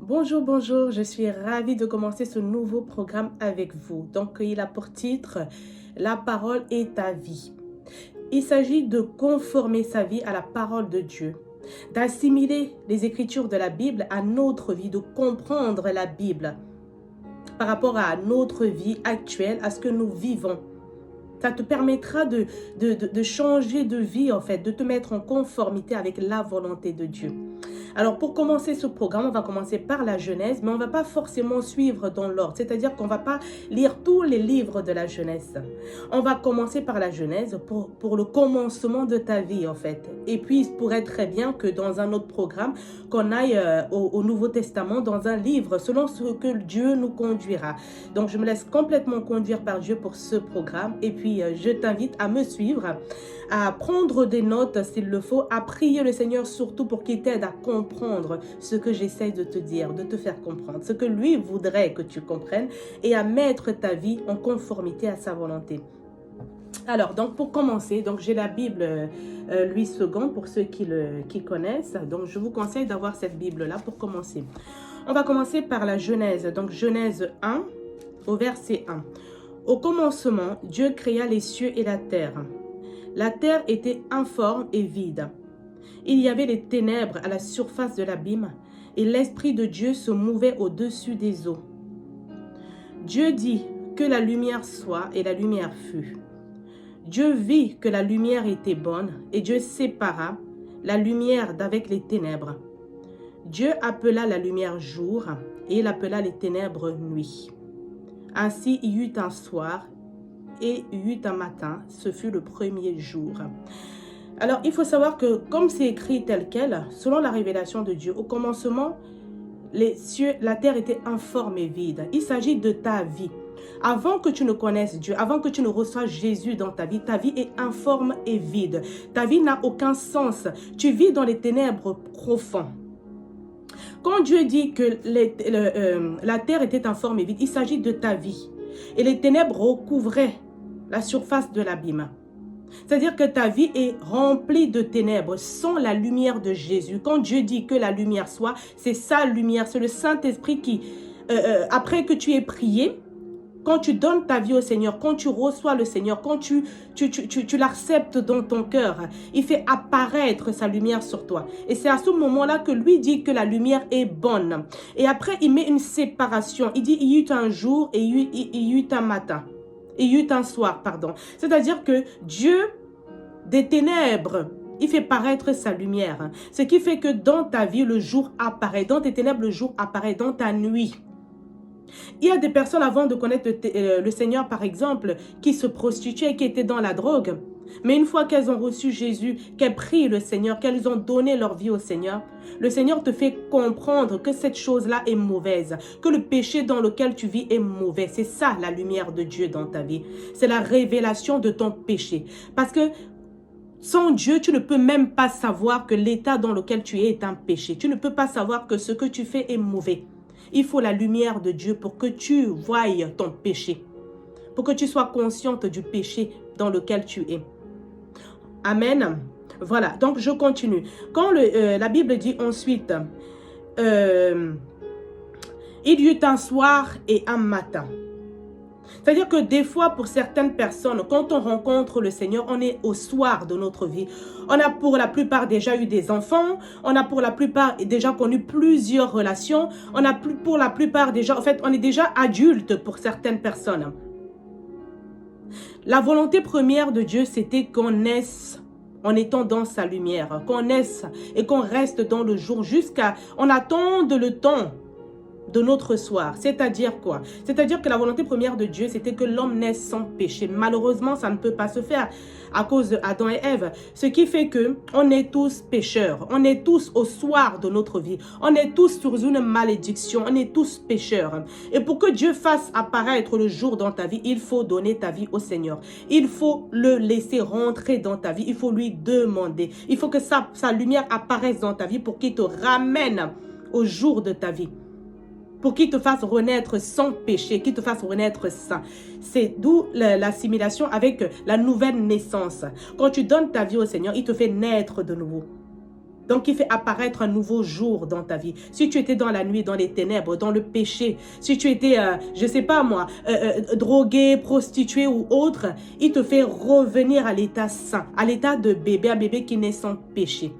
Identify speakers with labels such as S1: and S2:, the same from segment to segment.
S1: Bonjour, bonjour, je suis ravie de commencer ce nouveau programme avec vous. Donc, il a pour titre « La parole est ta vie ». Il s'agit de conformer sa vie à la parole de Dieu, d'assimiler les écritures de la Bible à notre vie, de comprendre la Bible par rapport à notre vie actuelle, à ce que nous vivons. Ça te permettra de changer de vie, en fait, de te mettre en conformité avec la volonté de Dieu. Alors, pour commencer ce programme, on va commencer par la Genèse, mais on ne va pas forcément suivre dans l'ordre. C'est-à-dire qu'on ne va pas lire tous les livres de la Genèse. On va commencer par la Genèse pour le commencement de ta vie, en fait. Et puis, il pourrait très bien que dans un autre programme, qu'on aille au Nouveau Testament, dans un livre, selon ce que Dieu nous conduira. Donc, je me laisse complètement conduire par Dieu pour ce programme. Et puis, je t'invite à me suivre, à prendre des notes s'il le faut, à prier le Seigneur surtout pour qu'il t'aide à comprendre ce que j'essaie de te dire, de te faire comprendre, ce que lui voudrait que tu comprennes et à mettre ta vie en conformité à sa volonté. Alors, donc pour commencer, donc j'ai la Bible Louis II pour ceux qui connaissent. Donc, je vous conseille d'avoir cette Bible-là pour commencer. On va commencer par la Genèse. Donc, Genèse 1 au verset 1. Au commencement, Dieu créa les cieux et la terre. La terre était informe et vide. Il y avait des ténèbres à la surface de l'abîme et l'Esprit de Dieu se mouvait au-dessus des eaux. Dieu dit que la lumière soit et la lumière fut. Dieu vit que la lumière était bonne et Dieu sépara la lumière d'avec les ténèbres. Dieu appela la lumière jour et il appela les ténèbres nuit. Ainsi il y eut un soir et il y eut un matin, ce fut le premier jour. Alors, il faut savoir que comme c'est écrit tel quel, selon la révélation de Dieu, au commencement, les cieux, la terre était informe et vide. Il s'agit de ta vie. Avant que tu ne connaisses Dieu, avant que tu ne reçoives Jésus dans ta vie est informe et vide. Ta vie n'a aucun sens. Tu vis dans les ténèbres profondes. Quand Dieu dit que la terre était informe et vide, il s'agit de ta vie. Et les ténèbres recouvraient la surface de l'abîme. C'est-à-dire que ta vie est remplie de ténèbres sans la lumière de Jésus. Quand Dieu dit que la lumière soit, c'est sa lumière, c'est le Saint-Esprit qui, après que tu aies prié, quand tu donnes ta vie au Seigneur, quand tu reçois le Seigneur, quand tu l'acceptes dans ton cœur, il fait apparaître sa lumière sur toi. Et c'est à ce moment-là que lui dit que la lumière est bonne. Et après, il met une séparation. Il dit, il y eut un jour et il y eut un matin. Il y eut un soir, pardon. C'est-à-dire que Dieu, des ténèbres, il fait paraître sa lumière. Ce qui fait que dans ta vie, le jour apparaît. Dans tes ténèbres, le jour apparaît. Dans ta nuit. Il y a des personnes avant de connaître le Seigneur, par exemple, qui se prostituaient, qui étaient dans la drogue. Mais une fois qu'elles ont reçu Jésus, qu'elles prient le Seigneur, qu'elles ont donné leur vie au Seigneur, le Seigneur te fait comprendre que cette chose-là est mauvaise, que le péché dans lequel tu vis est mauvais. C'est ça la lumière de Dieu dans ta vie. C'est la révélation de ton péché. Parce que sans Dieu, tu ne peux même pas savoir que l'état dans lequel tu es est un péché. Tu ne peux pas savoir que ce que tu fais est mauvais. Il faut la lumière de Dieu pour que tu voies ton péché, pour que tu sois consciente du péché dans lequel tu es. Amen. Voilà, donc je continue. Quand la Bible dit ensuite, il y eut un soir et un matin. C'est-à-dire que des fois, pour certaines personnes, quand on rencontre le Seigneur, on est au soir de notre vie. On a pour la plupart déjà eu des enfants. On a pour la plupart déjà connu plusieurs relations. On a pour la plupart déjà, en fait, on est déjà adulte pour certaines personnes. La volonté première de Dieu, c'était qu'on naisse en étant dans sa lumière, qu'on naisse et qu'on reste dans le jour jusqu'à... On attende le temps de notre soir. C'est-à-dire quoi? C'est-à-dire que la volonté première de Dieu, c'était que l'homme naisse sans péché. Malheureusement, ça ne peut pas se faire à cause d'Adam et Ève. Ce qui fait que on est tous pécheurs. On est tous au soir de notre vie. On est tous sur une malédiction. On est tous pécheurs. Et pour que Dieu fasse apparaître le jour dans ta vie, il faut donner ta vie au Seigneur. Il faut le laisser rentrer dans ta vie. Il faut lui demander. Il faut que sa lumière apparaisse dans ta vie pour qu'il te ramène au jour de ta vie. Pour qu'il te fasse renaître sans péché, qu'il te fasse renaître saint. C'est d'où l'assimilation avec la nouvelle naissance. Quand tu donnes ta vie au Seigneur, il te fait naître de nouveau. Donc, il fait apparaître un nouveau jour dans ta vie. Si tu étais dans la nuit, dans les ténèbres, dans le péché, si tu étais, je sais pas moi, drogué, prostitué ou autre, il te fait revenir à l'état saint, à l'état de bébé, un bébé qui naît sans péché.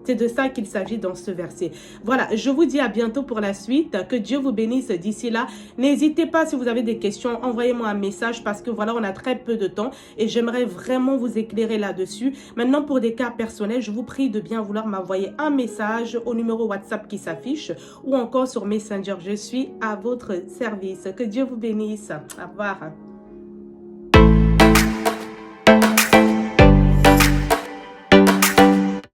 S1: C'est de ça qu'il s'agit dans ce verset. Voilà, je vous dis à bientôt pour la suite. Que Dieu vous bénisse d'ici là. N'hésitez pas, si vous avez des questions, envoyez-moi un message parce que voilà, on a très peu de temps et j'aimerais vraiment vous éclairer là-dessus. Maintenant, pour des cas personnels, je vous prie de bien vouloir m'envoyer un message au numéro WhatsApp qui s'affiche ou encore sur Messenger. Je suis à votre service. Que Dieu vous bénisse. Au revoir.